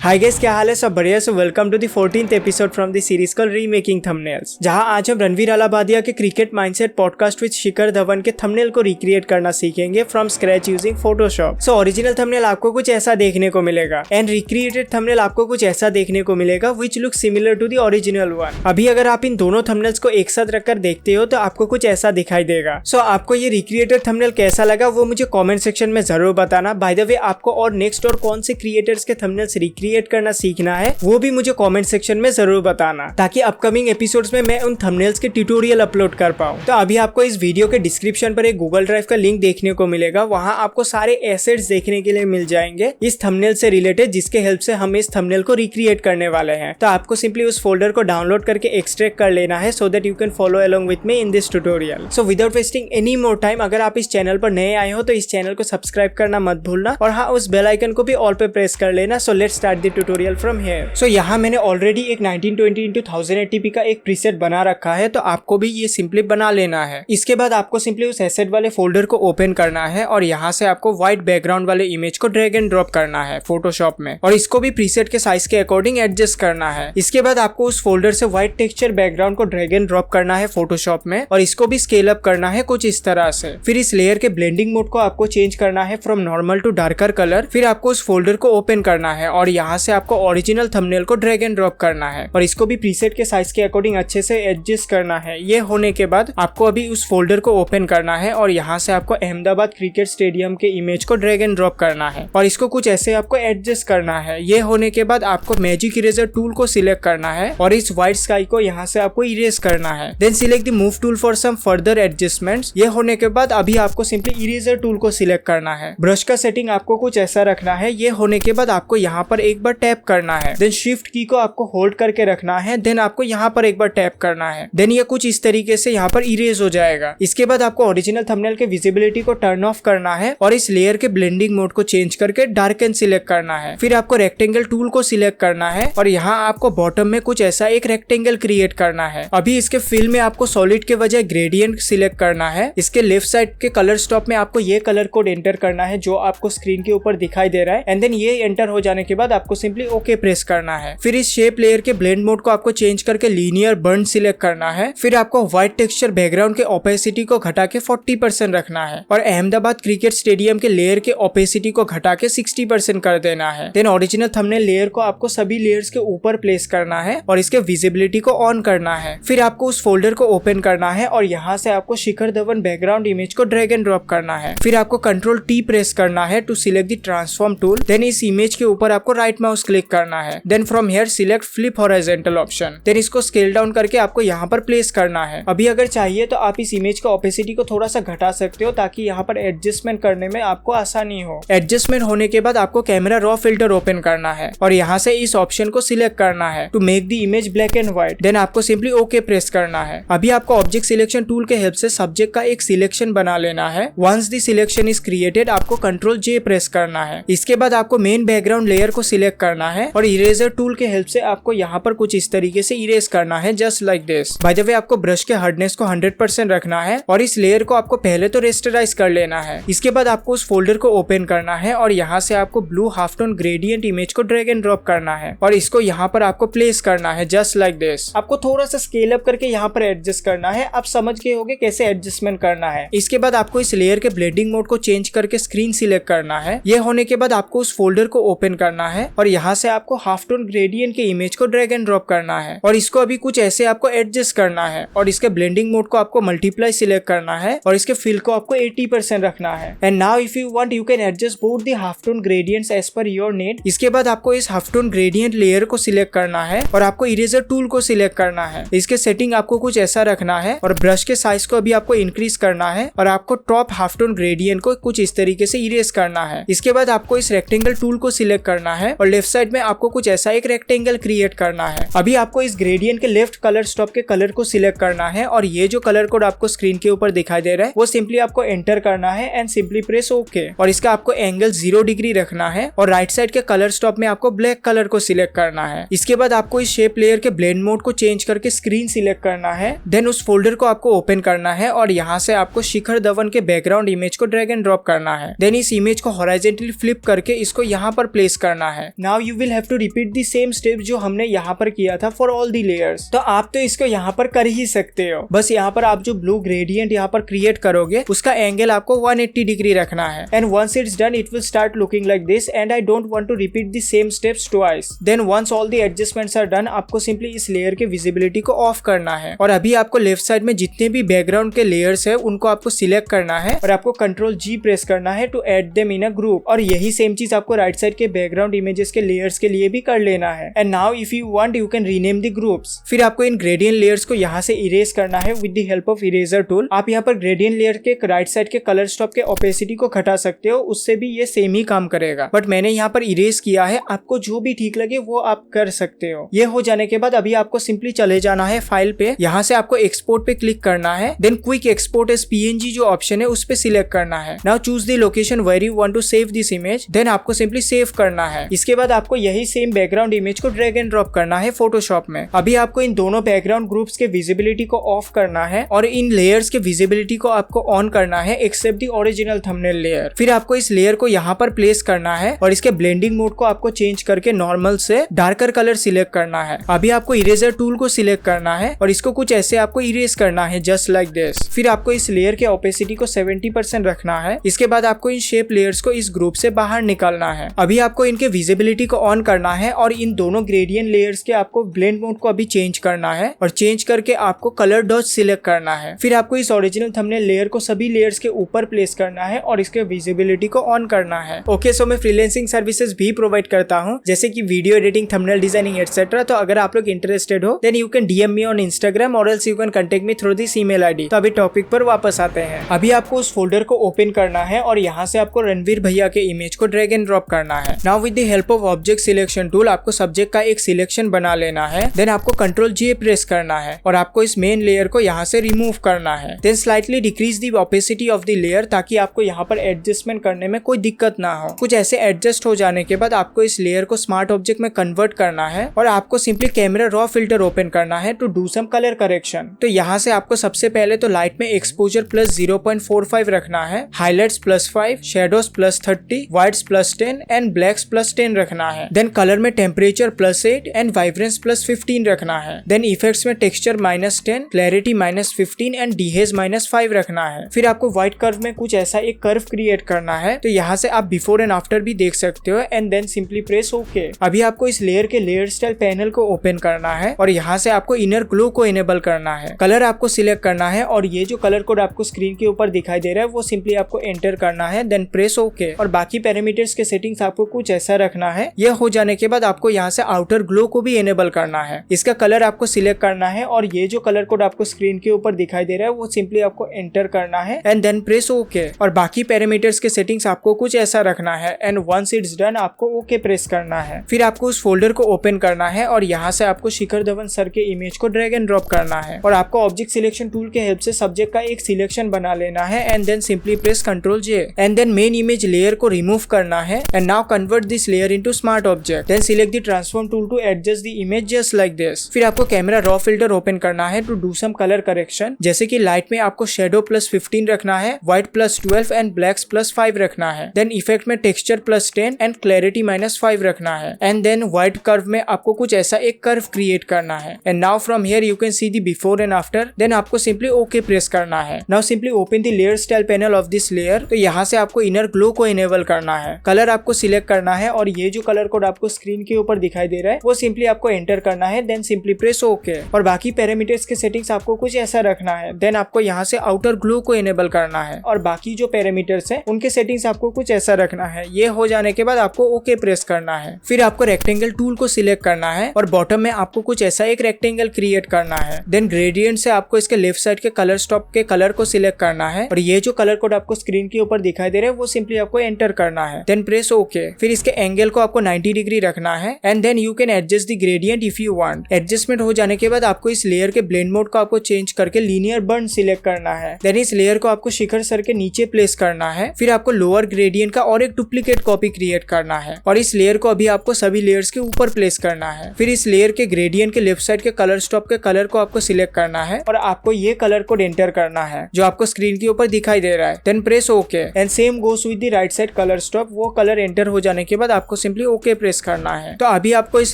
Hi guys, क्या हाल है? सब बढ़िया। So welcome to the 14th episode from the series called remaking thumbnails, जहां आज हम रणवीर अलाहाबादिया के cricket mindset podcast with Shikhar Dhawan के थंबनेल को रिक्रिएट करना सीखेंगे from scratch using Photoshop. So original thumbnail आपको कुछ ऐसा देखने को मिलेगा एंड रिक्रिएटेड थंबनेल आपको कुछ ऐसा देखने को मिलेगा which look similar to the original one. अभी अगर आप इन दोनों थंबनेल्स को एक साथ रखकर देखते हो तो आपको कुछ ऐसा दिखाई देगा। सो आपको ये रिक्रिएटेड थंबनेल कैसा लगा वो मुझे कमेंट सेक्शन में जरूर बताना। बाय द वे, आपको और नेक्स्ट और कौन से क्रिएटर्स के थंबनेल्स रिक्रिएट करना सीखना है वो भी मुझे कमेंट सेक्शन में जरूर बताना, ताकि अपकमिंग एपिसोड्स में मैं उन थंबनेल्स के ट्यूटोरियल अपलोड कर पाऊं। तो अभी आपको इस वीडियो के डिस्क्रिप्शन पर एक गूगल ड्राइव का लिंक देखने को मिलेगा। वहां आपको सारे एसेट्स देखने के लिए मिल जाएंगे इस थंबनेल से रिलेटेड, जिसके हेल्प से हम इस थंबनेल को रिक्रिएट करने वाले हैं। तो आपको सिंपली उस फोल्डर को डाउनलोड करके एक्सट्रैक्ट कर लेना है so that you can follow along with me in this tutorial. So without wasting any more time, अगर आप इस चैनल पर नए आए हो तो इस चैनल को सब्सक्राइब करना मत भूलना, और हाँ, उस बेल आइकन को भी ऑल पे प्रेस कर लेना। So let's start the tutorial from here. So यहाँ मैंने ऑलरेडी एक 1920x1080p का एक प्रीसेट बना रखा है, तो आपको भी ये सिंपली बना लेना है। इसके बाद आपको सिंपली उस एसेट वाले फोल्डर को ओपन करना है और यहाँ से आपको व्हाइट बैकग्राउंड वाले इमेज को ड्रैग एंड ड्रॉप करना है फोटोशॉप में, और इसको भी प्रीसेट के साइज के अकॉर्डिंग एडजस्ट करना है। इसके बाद आपको उस फोल्डर से व्हाइट टेक्सचर बैकग्राउंड को ड्रैग एंड ड्रॉप करना है फोटोशॉप में, और इसको भी स्केल अप करना है कुछ इस तरह से। फिर इस लेयर के ब्लेंडिंग मोड को आपको चेंज करना है from normal to darker colour. फिर आपको उस फोल्डर को ओपन करना है और यहाँ से आपको ओरिजिनल थंबनेल को ड्रैग एंड ड्रॉप करना है, और इसको भी प्रीसेट के साइज के अकॉर्डिंग अच्छे से एडजस्ट करना है। ये होने के बाद आपको अभी उस फोल्डर को ओपन करना है और यहाँ से आपको अहमदाबाद क्रिकेट स्टेडियम के इमेज को ड्रैग एंड ड्रॉप करना है, और इसको कुछ ऐसे आपको एडजस्ट करना है। ये होने के बाद आपको मैजिक इरेजर टूल को सिलेक्ट करना है और इस व्हाइट स्काई को यहाँ से आपको इरेज करना है। Then select the move tool for some further adjustments. ये होने के बाद अभी आपको सिंपली इरेजर टूल को सिलेक्ट करना है। ब्रश का सेटिंग आपको कुछ ऐसा रखना है। ये होने के बाद आपको यहाँ पर एक बार टैप करना है, देन शिफ्ट की को आपको होल्ड करके रखना है, देन आपको यहाँ पर एक बार टैप करना है। देन ये कुछ इस तरीके से यहाँ पर इरेज हो जाएगा। इसके बाद आपको ओरिजिनल थंबनेल के विजिबिलिटी को टर्न ऑफ करना है और इस लेयर के ब्लेंडिंग मोड को चेंज करके डार्कन सिलेक्ट करना है। फिर आपको रेक्टेंगल टूल को सिलेक्ट करना है और यहाँ आपको बॉटम में कुछ ऐसा एक रेक्टेंगल क्रिएट करना है। अभी इसके फिल में आपको सॉलिड के बजाय ग्रेडियंट सिलेक्ट करना है। इसके लेफ्ट साइड के कलर स्टॉप में आपको ये कलर कोड एंटर करना है जो आपको स्क्रीन के ऊपर दिखाई दे रहा है, एंड देन ये एंटर हो जाने के बाद आपको सिंपली ओके प्रेस करना है। फिर इस शेप लेयर के ब्लेंड मोड को आपको चेंज करके लीनियर बर्न सिलेक्ट करना है। फिर आपको व्हाइट टेक्सचर बैकग्राउंड के ओपेसिटी को घटा के 40% रखना है, और अहमदाबाद क्रिकेट स्टेडियम के लेयर के ओपेसिटी को घटा के 60% कर देना है। देन ओरिजिनल थंबनेल लेयर को आपको सभी लेयर्स के ऊपर प्लेस करना है और इसके विजिबिलिटी को ऑन करना है। फिर आपको उस फोल्डर को ओपन करना है और यहाँ से आपको शिखर धवन बैकग्राउंड इमेज को ड्रैग एंड ड्रॉप करना है। फिर आपको कंट्रोल T प्रेस करना है to select the transform tool. Then इस इमेज के ऊपर आपको राइट माउस क्लिक करना है। Then from here select flip horizontal option. Then इसको स्केल डाउन करके आपको यहाँ पर प्लेस करना है। अभी अगर चाहिए तो आप इस इमेज का ओपेसिटी को थोड़ा सा घटा सकते हो ताकि यहाँ पर एडजस्टमेंट करने में आपको आसानी हो। एडजस्टमेंट होने के बाद आपको कैमरा रॉ फिल्टर ओपन करना है और यहाँ से इस ऑप्शन को सिलेक्ट करना है to make the image black and white. Then आपको सिंपली ओके प्रेस करना है। अभी आपको ऑब्जेक्ट सिलेक्शन टूल के हेल्प से सब्जेक्ट का एक सिलेक्शन बना लेना है। Once the selection is created आपको कंट्रोल J प्रेस करना है। इसके बाद आपको मेन बैकग्राउंड लेयर को सिलेक्ट करना है और इरेजर टूल के हेल्प से आपको यहाँ पर कुछ इस तरीके से इरेज करना है, just like this. By the way, आपको ब्रश के हार्डनेस को 100% रखना है और इस लेयर को आपको पहले तो रेस्टराइज कर लेना है। इसके बाद आपको उस फोल्डर को ओपन करना है और यहाँ से आपको blue half tone gradient image को ड्रैग एंड ड्रॉप करना है और इसको यहाँ पर आपको प्लेस करना है, जस्ट लाइक दिस। आपको थोड़ा सा स्केल अप करके यहाँ पर एडजस्ट करना है। आप समझ गए होंगे कैसे एडजस्टमेंट करना है। इसके बाद आपको इस लेयर के ब्लेंडिंग मोड को चेंज करके स्क्रीन सिलेक्ट करना है। ये होने के बाद आपको उस फोल्डर को ओपन करना है और यहाँ से आपको हाफ टोन ग्रेडियंट के इमेज को ड्रैग एंड ड्रॉप करना है और इसको अभी कुछ ऐसे आपको एडजस्ट करना है, और इसके ब्लेंडिंग मोड को आपको मल्टीप्लाई सिलेक्ट करना है और इसके फिल को आपको 80% रखना है। And now if you want you can adjust both the half tone gradients as per your need. इसके बाद आपको इस हाफ टोन ग्रेडियंट लेयर को सिलेक्ट करना है और आपको इरेजर टूल को सिलेक्ट करना है। इसके सेटिंग आपको कुछ ऐसा रखना है और ब्रश के साइज को अभी आपको इंक्रीज करना है और आपको टॉप हाफ टोन ग्रेडियंट को कुछ इस तरीके से इरेज करना है। इसके बाद आपको इस रेक्टेंगल टूल को सिलेक्ट करना है और लेफ्ट साइड में आपको कुछ ऐसा एक रेक्टेंगल क्रिएट करना है। अभी आपको इस ग्रेडियंट के लेफ्ट कलर स्टॉप के कलर को सिलेक्ट करना है और ये जो कलर कोड आपको स्क्रीन के ऊपर दिखाई दे रहा है वो सिंपली आपको एंटर करना है एंड सिंपली प्रेस ओके, और इसका आपको एंगल 0 डिग्री रखना है और राइट साइड के कलर स्टॉप में आपको ब्लैक कलर को सिलेक्ट करना है। इसके बाद आपको इस शेप लेयर के ब्लेंड मोड को चेंज करके स्क्रीन सिलेक्ट करना है। देन उस फोल्डर को आपको ओपन करना है और यहाँ से आपको शिखर धवन के बैकग्राउंड इमेज को ड्रैग एंड ड्रॉप करना है। देन इस इमेज को हॉरिजॉन्टली फ्लिप करके इसको यहाँ पर प्लेस करना है now you will have to repeat the same step जो हमने यहाँ पर किया था फॉर ऑल द लेयर्स। तो आप तो इसको यहाँ पर कर ही सकते हो, बस यहाँ पर आप जो ब्लू ग्रेडियंट यहाँ पर क्रिएट करोगे उसका एंगल आपको 180 डिग्री रखना है। And once it's done it will start looking like this and I don't want to repeat the same steps twice. Then once all the adjustments are done आपको simply इस layer के visibility को off करना है और अभी आपको left side में जितने भी बैकग्राउंड के लेयर्स है उनको आपको सिलेक्ट करना है और आपको Ctrl G प्रेस करना है to add them in a group. और यही सेम चीज आपको राइट साइड के बैकग्राउंड इमेजेस के लेयर्स के लिए भी कर लेना है। And now if you want you can rename the groups. फिर आपको इन ग्रेडियंट लेयर्स को यहाँ से इरेज करना है with the help of eraser tool. आप यहाँ पर ग्रेडियंट लेयर के राइट साइड के कलर स्टॉप के ओपेसिटी को घटा सकते हो, उससे भी ये सेम ही काम करेगा, बट मैंने यहाँ पर इरेज किया है। आपको जो भी ठीक लगे वो आप कर सकते हो। ये हो जाने के बाद अभी आपको सिंपली चले जाना है फाइल पे, यहाँ से आपको एक्सपोर्ट पे क्लिक करना है। Then quick export as PNG जो ऑप्शन है उस पे सिलेक्ट करना है। Now choose the location where you want to save this image. Then आपको सिंपली सेव करना है। इसके बाद आपको यही सेम बैकग्राउंड इमेज को ड्रैग एंड ड्रॉप करना है फोटोशॉप में। अभी आपको इन दोनों बैकग्राउंड ग्रुप्स के विजिबिलिटी को ऑफ करना है और इन लेयर्स के विजिबिलिटी को आपको ऑन करना है except the original thumbnail layer. फिर आपको इस लेयर को यहाँ पर प्लेस करना है और इसके ब्लेंडिंग मोड को आपको चेंज करके नॉर्मल से डार्कर कलर सिलेक्ट करना है। अभी आपको इरेजर टूल को सिलेक्ट करना है और इसको कुछ ऐसे आपको इरेज करना है जस्ट लाइक दिस। फिर आपको इस लेयर के ओपेसिटी को 70% रखना है। इसके बाद आपको इन शेप लेयर्स को इस ग्रुप से बाहर निकालना है। अभी आपको इनके विजिबिलिटी को ऑन करना है और इन दोनों ग्रेडियंट लेयर्स के आपको ब्लेंड मोड को अभी चेंज करना है और चेंज करके आपको कलर डॉट सिलेक्ट करना है। फिर आपको इस ओरिजिनल थंबनेल लेयर को सभी लेयर्स के ऊपर प्लेस करना है और इसके विजिबिलिटी को ऑन करना है। ओके, सो मैं फ्रीलांसिंग सर्विसेज भी प्रोवाइड करता हूँ जैसे कि video editing, thumbnail designing etcetera. तो अगर आप लोग इंटरेस्टेड हो then you can DM me on Instagram और else you can contact me through this email ID। तो अभी टॉपिक पर वापस आते हैं। अभी आपको उस फोल्डर को ओपन करना है और यहाँ से आपको रणवीर भैया के इमेज को ड्रैग एंड ड्रॉप करना है। Now with the help of object selection tool आपको सब्जेक्ट का एक सिलेक्शन बना लेना है। देन आपको Ctrl J प्रेस करना है और आपको इस मेन लेयर को यहाँ से रिमूव करना है। Then slightly decrease the opacity of the layer ताकि आपको यहाँ पर एडजस्टमेंट करने में कोई दिक्कत ना हो। कुछ ऐसे एडजस्ट हो जाने के बाद आपको इस लेयर को स्मार्ट ऑब्जेक्ट में कन्वर्ट करना है और आपको simply camera raw filter open करना है to do some colour correction. तो यहाँ से आपको सबसे पहले तो लाइट में एक्सपोजर प्लस 0.45 रखना है, highlights +5, shadows +30, whites +10 and blacks +10 रखना है। देन कलर में टेम्परेचर +8 एंड वाइब्रेंस +15 रखना है। देन इफेक्ट्स में टेक्सचर -10, क्लैरिटी -15 एंड डीहेज -5 रखना है। फिर आपको व्हाइट कर्व में कुछ ऐसा एक कर्व क्रिएट करना है। तो यहाँ से आप बिफोर एंड आफ्टर भी देख सकते हो and then simply press okay. अभी आपको इस लेयर के लेयर स्टाइल पैनल को ओपन करना है और यहाँ से आपको इनर ग्लो को इनेबल करना है। कलर आपको सिलेक्ट करना है और ये जो कलर कोड आपको स्क्रीन के ऊपर दिखाई दे रहा है वो सिंपली आपको एंटर करना है। देन प्रेस ओके और बाकी पैरामीटर्स के सेटिंग्स आपको कुछ ऐसा रखना है। यह हो जाने के बाद आपको यहाँ से आउटर ग्लो को भी इनेबल करना है। इसका कलर आपको सिलेक्ट करना है और ये जो कलर कोड आपको स्क्रीन के ऊपर दिखाई दे रहा है वो सिंपली आपको एंटर करना है एंड देन प्रेस ओके और बाकी पैरामीटर्स के सेटिंग्स आपको कुछ ऐसा रखना है एंड वंस इट्स डन आपको ओके प्रेस करना है। फिर आपको उस फोल्डर को ओपन करना है और यहाँ से आपको शिखर धवन सर के इमेज को ड्रैग एंड ड्रॉप करना है और आपको ऑब्जेक्ट सिलेक्शन टूल के हेल्प से सब्जेक्ट का एक सिलेक्शन बना लेना है and then simply press Ctrl J and then main image layer को रिमूव करना है and now convert this layer into smart object. Then select the transform tool to adjust the image just like this. फिर आपको camera raw filter open करना है to do some colour correction. जैसे कि light में आपको शेडो +15 रखना है, व्हाइट +12 एंड ब्लैक्स +5 रखना है। देन इफेक्ट में टेक्सचर +10 एंड क्लैरिटी -5 रखना है एंड देन व्हाइट कर्व में आपको कुछ ऐसा एक कर्व क्रिएट करना है and now from here you can see the before and after. Then आपको सिंपली ओके प्रेस करना है। Now simply open the layer style panel of this layer. तो यहाँ से आपको इनर ग्लो को इनेबल करना है। कलर आपको सिलेक्ट करना है और ये जो कलर कोड आपको स्क्रीन के ऊपर दिखाई दे रहा है वो सिंपली आपको एंटर करना है। देन सिंपली प्रेस ओके और बाकी पैरामीटर्स के सेटिंग्स आपको कुछ ऐसा रखना है। देन आपको यहाँ से आउटर ग्लो को इनेबल करना है और बाकी जो पैरामीटर्स है उनके सेटिंग्स आपको कुछ ऐसा रखना है। ये हो जाने के बाद आपको ओके प्रेस करना है। फिर आपको रेक्टेंगल टूल को सिलेक्ट करना है और बॉटम में आपको कुछ ऐसा एक रेक्टेंगल क्रिएट करना है। देन ग्रेडियंट से आपको इसके लेफ्ट साइड के कलर स्टॉप के कलर को सिलेक्ट करना है और ये जो कलर कोड आपको स्क्रीन के ऊपर दिखाई दे रहा है वो सिंपली आपको एंटर करना है। Then press okay. फिर इसके एंगल को आपको 90 डिग्री रखना है and then you can adjust the gradient if you want. Adjustment हो जाने के बाद आपको इस लेयर के ब्लेंड मोड को आपको चेंज करके लीनियर बर्न सिलेक्ट करना है। देन इस लेयर को आपको शिखर सर के नीचे प्लेस करना है। फिर आपको लोअर ग्रेडियंट का और एक डुप्लीकेट कॉपी क्रिएट करना है और इस लेयर को अभी आपको सभी लेयर्स के ऊपर प्लेस करना है। फिर इस लेयर के ग्रेडियंट के लेफ्ट साइड के कलर स्टॉप के कलर को आपको सिलेक्ट करना है और आपको ये कलर कोड एंटर करना है जो आपको स्क्रीन के ऊपर दिखाई दे रहा है। Then press okay and same goes with the right side colour stop. वो कलर एंटर हो जाने के बाद आपको सिंपली ओके प्रेस करना है। तो अभी आपको इस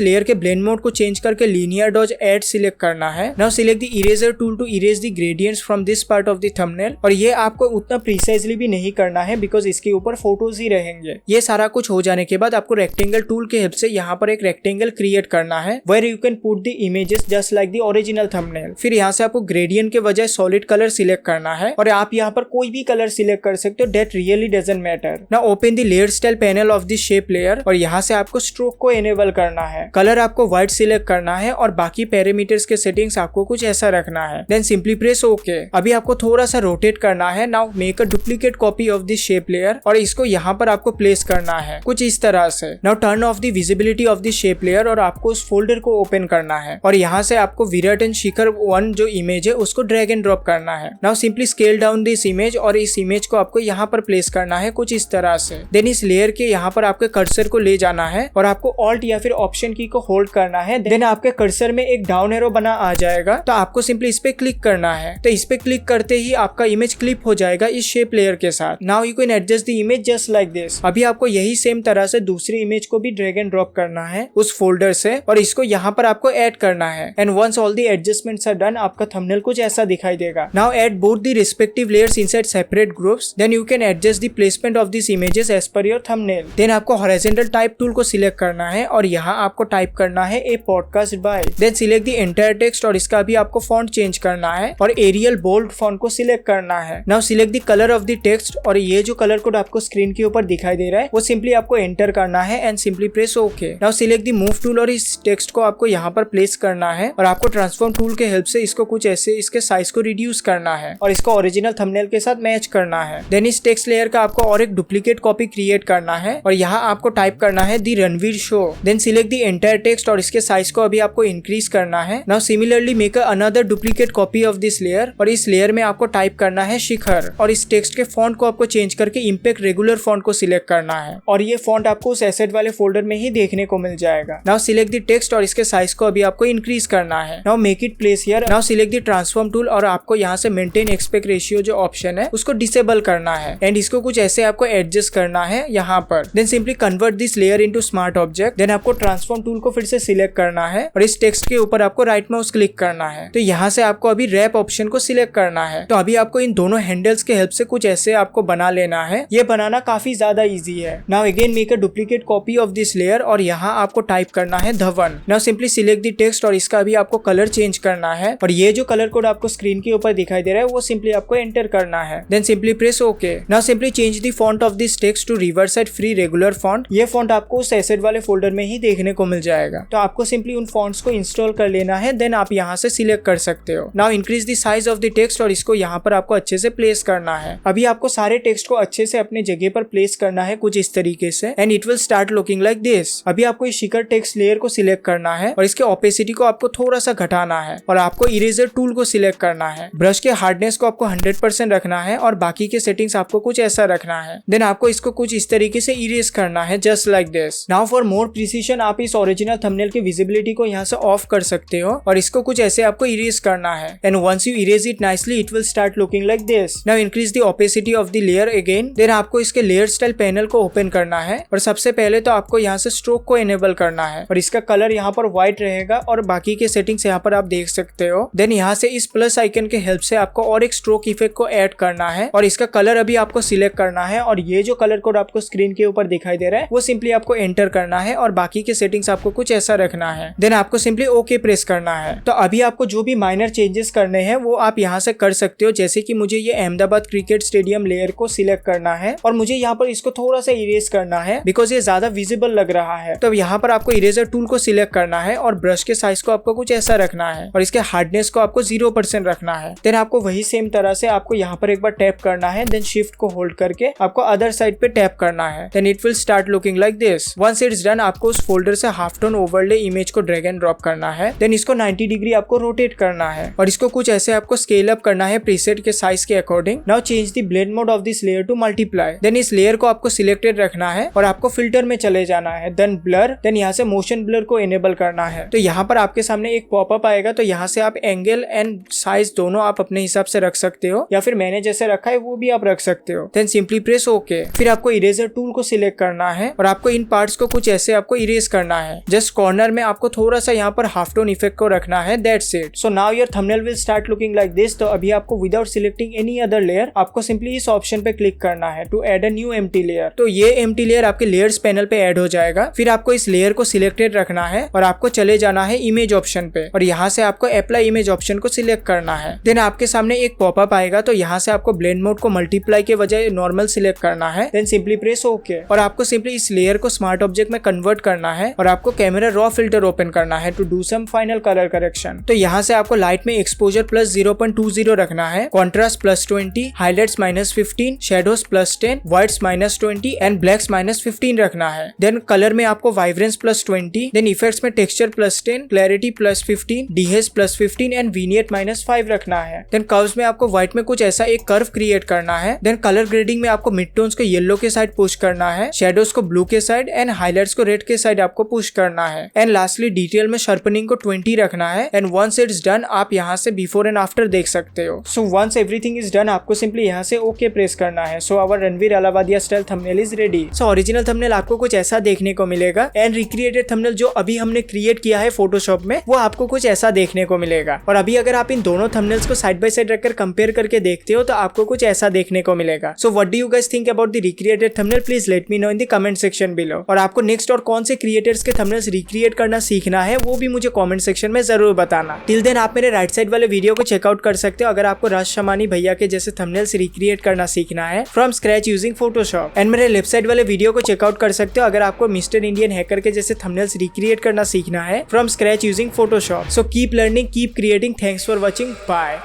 लेयर के ब्लेंड मोड को चेंज करके लीनियर डॉज ऐड सिलेक्ट करना है। Now select the eraser tool to erase the gradients from this part of the thumbnail. और ये आपको उतना प्रिसाइजली भी नहीं करना है बिकॉज इसके ऊपर फोटोज ही रहेंगे। ये सारा कुछ हो जाने के बाद आपको रेक्टेंगल टूल के हेल्प से यहाँ पर एक रेक्टेंगल क्रिएट करना है where you can put the images just like the original thumbnail. फिर यहाँ से आपको ग्रेडियंट के बजाय सॉलिड कलर सिलेक्ट करना है और आप यहाँ पर कोई भी कलर सिलेक्ट कर सकते हो, that really doesn't matter. Now open the layer style panel of the shape layer और यहाँ से आपको स्ट्रोक को एनेबल करना है। कलर आपको व्हाइट सिलेक्ट करना है और बाकी पैरामीटर्स के सेटिंग्स आपको कुछ ऐसा रखना है। Then simply press okay. अभी आपको थोड़ा सा रोटेट करना है। Now make a duplicate copy of this shape layer और इसको यहाँ पर आपको प्लेस करना है कुछ इस तरह से। Now turn off the visibility of the shape layer और आपको उस फोल्डर को ओपन करना है और यहाँ से आपको विराट एंड शिखर 1 जो इमेज है उसको ड्रैग एंड ड्रॉप करना है। Now simply scale down this image और इस इमेज को आपको यहाँ पर प्लेस करना है कुछ इस तरह से। देन इस लेयर के यहाँ पर आपके कर्सर को ले जाना है और आपको ऑल्ट या फिर ऑप्शन की को होल्ड करना है। देन आपके कर्सर में एक डाउन एरो बना आ जाएगा तो आपको सिंपली इस पे क्लिक करना है। तो इस पे क्लिक करते ही आपका इमेज क्लिप हो जाएगा इस शेप लेयर के साथ। Now you can adjust the image just like this. अभी आपको यही सेम तरह से दूसरी इमेज को भी ड्रैग एंड ड्रॉप करना है उस फोल्डर से और इसको यहाँ पर आपको ऐड करना है। And once all the adjustments are done आपका थंबनेल कुछ ऐसा दिखाई देगा। Now add both the respective layers inside separate groups. Then you can adjust the placement of this images as per your thumbnail. Then आपको horizontal type tool को select करना है और यहाँ आपको टाइप करना है a podcast by. Then select the entire text और इसका भी आपको फॉन्ट चेंज करना है और एरियल बोल्ड फॉन्ट को सिलेक्ट करना है। Now select the colour of the text और ये जो कलर कोड आपको स्क्रीन के ऊपर दिखाई दे रहा है वो सिंपली आपको एंटर करना है and simply press okay. Now select the move tool और इस टेक्स्ट को आपको यहाँ पर प्लेस करना है और आपको ट्रांसफॉर्म टूल के हेल्प से इसको कुछ ऐसे इसके साइज को रिड्यूस करना है और इसको ओरिजिनल थंबनेल के साथ मैच करना है। देन इस टेक्स्ट लेयर का आपको और एक डुप्लीकेट कॉपी क्रिएट करना है और यहाँ आपको टाइप करना है the Ranveer show. Then select the entire text और इसके साइज को अभी आपको इंक्रीज करना है। Now similarly make another duplicate copy of this layer और इस लेयर में आपको टाइप करना है शिखर और इस टेक्स्ट के फॉन्ट को आपको चेंज करके इम्पैक्ट रेगुलर फॉन्ट को सिलेक्ट करना है और ये फॉन्ट आपको उस एसेट वाले फोल्डर में ही देखने को मिल जाएगा। नाउ सिलेक्ट द टेक्स्ट और इसके साइज को अभी आपको इंक्रीज करना है। Now make it place here. Now select the transform tool और आपको यहाँ से मेंटेन एस्पेक्ट रेशियो जो ऑप्शन है उसको डिसेबल करना है एंड इसको कुछ ऐसे आपको एडजस्ट करना है यहाँ पर। Then simply convert this layer into smart object. Then आपको ट्रांसफॉर्म टूल को फिर से सिलेक्ट करना है और इस टेक्स्ट के ऊपर आपको राइट माउस क्लिक करना है। तो यहाँ से आपको अभी रैप ऑप्शन को सिलेक्ट करना है। तो अभी आपको इन दोनों हैंडल्स के हेल्प से कुछ ऐसे आपको बना लेना है। ये बनाना काफी ज्यादा इजी है। Now again make a duplicate copy of this layer और यहाँ आपको टाइप करना है Dhawan. Now simply select the text और इसका भी आपको कलर चेंज करना है और ये जो कलर कोड आपको स्क्रीन के ऊपर दिखाई दे रहा है वो सिंपली आपको एंटर करना है। Then simply press okay. Now simply change the font of this text to reverse side free regular font. ये फॉन्ट आपको उस एसेट वाले फोल्डर में ही देखने को मिल जाएगा। तो आपको सिंपली उन फॉन्ट्स को इंस्टॉल कर लेना है। देन आप यहाँ से सिलेक्ट कर सकते हो। Now increase the size of the text और इसको यहाँ पर आपको अच्छे से प्लेस करना है। अभी आपको सारे टेक्स्ट को अच्छे से अपने जगह पर प्लेस करना है कुछ इस तरीके से and it will start looking like this. अभी आपको इस शिखर टेक्स्ट लेयर को सिलेक्ट करना है और इसके ऑपेसिटी को आपको थोड़ा सा घटाना है और आपको इरेजर टूल को सिलेक्ट करना है। ब्रश के हार्डनेस को आपको 100% रखना है और बाकी के सेटिंग्स आपको कुछ ऐसा रखना है। देन आपको इसको कुछ इस तरीके से इरेज करना है just like this. Now for more precision आप इस ओरिजिनल थंबनेल की विजिबिलिटी को यहाँ से ऑफ कर सकते हो और इसको कुछ ऐसे आपको इरेज करना है and once you erase it nicely it will start looking like this. Now increase the opacity of the layer again. Then आपको इसके लेयर स्टाइल पैनल को ओपन करना है और सबसे पहले तो आपको यहाँ से स्ट्रोक को एनेबल करना है और इसका कलर यहाँ पर व्हाइट रहेगा और बाकी के सेटिंग्स यहाँ पर आप देख सकते हो। देन यहाँ से इस प्लस आइकन के हेल्प से आपको और एक स्ट्रोक इफेक्ट को ऐड करना है और इसका कलर अभी आपको सिलेक्ट करना है और ये जो कलर कोड आपको स्क्रीन के ऊपर दिखाई दे रहा है वो सिंपली आपको एंटर करना है और बाकी के सेटिंग्स आपको कुछ ऐसा रखना है। देन आपको सिंपली ओके प्रेस करना है। तो अभी आपको जो भी माइनर चेंजेस करने हैं वो आप यहाँ से कर सकते हो। जैसे कि मुझे ये अहमदाबाद क्रिकेट स्टेडियम लेयर को सिलेक्ट करना है और मुझे यहाँ पर इसको थोड़ा सा इरेज करना है बिकॉज ये ज्यादा विजिबल लग रहा है। तो यहाँ पर आपको इरेजर टूल को सिलेक्ट करना है और ब्रश के साइज को आपको कुछ ऐसा रखना है और इसके हार्डनेस को आपको 0% रखना है। देन आपको वही सेम तरह से आपको यहाँ पर एक बार टैप करना है। देन शिफ्ट को होल्ड करके आपको अदर साइड पे टैप करना है। Then it will start looking like this. Once it's done आपको उस फोल्डर से हाफ टोन ओवरले इमेज को ड्रैग एंड ड्रॉप करना है। देन इसको 90 डिग्री आपको रोटेट करना है और इसको कुछ ऐसे आपको स्केल अप करना है प्रीसेट के साइज के according. Now change the blend mode of this layer to multiply. Then इस लेयर को आपको सिलेक्टेड रखना है और आपको फिल्टर में चले जाना है। Then blur. देन यहाँ से मोशन ब्लर को इनेबल करना है। तो यहाँ पर आपके सामने एक पॉपअप आएगा तो यहाँ से आप एंगल एंड साइज दोनों आप अपने हिसाब से रख सकते हो या फिर मैंने जैसे रखा है वो भी आप रख सकते हो। Then simply press okay. फिर आपको इरेजर टूल को सिलेक्ट करना है और आपको इन पार्ट्स को कुछ ऐसे आपको इरेज करना है। जस्ट कॉर्नर में आपको थोड़ा सा यहाँ पर हाफ टोन इफेक्ट को रखना है, that's it. So now your thumbnail will start looking like this. तो अभी आपको without selecting any other layer आपको सिंपली इस ऑप्शन पे क्लिक करना है to add a new empty layer. तो ये एम्प्टी लेयर आपके लेयर्स पैनल पे ऐड हो जाएगा। फिर आपको इस लेयर को सिलेक्टेड रखना है और आपको चले जाना है इमेज ऑप्शन पे और यहाँ से आपको अप्लाई इमेज ऑप्शन को सिलेक्ट करना है। देन आपके सामने एक पॉपअप आएगा, तो यहाँ से आपको ब्लेंड मोड को मल्टीप्लाई के बजाय नॉर्मल सिलेक्ट करना है। देन सिंपली प्रेस ओके और आपको सिंपली इस लेयर को स्मार्ट ऑब्जेक्ट में कन्वर्ट करना है और आपको कैमरा रॉ फिल्टर ओपन करना है to do some final colour correction. तो यहाँ से आपको लाइट में एक्सपोजर प्लस 0.20 रखना है, contrast plus 20, highlights -15, shadows plus 10, whites -20 and blacks -15 रखना है। देन कलर में आपको वाइब्रेंस प्लस 20, देन इफेक्ट्स में texture plus 10, clarity plus 15, dehaze plus 15 and vignette -5 रखना है। देन कर्व्स में आपको व्हाइट में कुछ ऐसा एक कर्व क्रिएट करना है। देन कलर ग्रेडिंग में आपको मिड टोन्स को येलो के साइड पुश करना है, शेडोज को ब्लू के साइड एंड हाईलाइट्स को रेड के साइड आपको पुश करना है। एंड लास्टली डिटेल में शार्पनिंग को 20 रखना है। एंड वंस इट्स डन आप यहाँ से बिफोर एंड आफ्टर देख सकते हो। So once everything is done आपको सिंपली यहाँ से ओके प्रेस करना है। So our Ranveer Allahbadia style thumbnail is ready. So original thumbnail आपको कुछ ऐसा देखने को मिलेगा एंड रिक्रिएटेड थंबनेल जो अभी हमने क्रिएट किया है फोटोशॉप में वो आपको कुछ ऐसा देखने को मिलेगा। और अभी अगर आप इन दोनों थंबनेल्स को साइड बाय साइड रखकर कंपेयर करके देखते हो तो आपको कुछ ऐसा देखने को मिलेगा। So what do you guys think about the recreated thumbnail? Please let me know in the comment section below. और आपको नेक्स्ट और कौन से क्रिएटर्स के थंबनेल्स रिक्रिएट करना सीखना है वो भी मुझे कमेंट सेक्शन में जरूर बताना। टिल देन आप मेरे राइट साइड वाले वीडियो को चेकआउट कर सकते हो अगर आपको राज शमानी भैया के जैसे थंबनेल्स रिक्रिएट करना सीखना है from scratch using Photoshop. And मेरे लेफ्ट साइड वाले वीडियो को चेकआउट कर सकते हो अगर आपको मिस्टर इंडियन हैकर के जैसे थंबनेल्स रिक्रिएट करना सीखना है from scratch using Photoshop. So keep learning, keep creating. Thanks for watching, bye.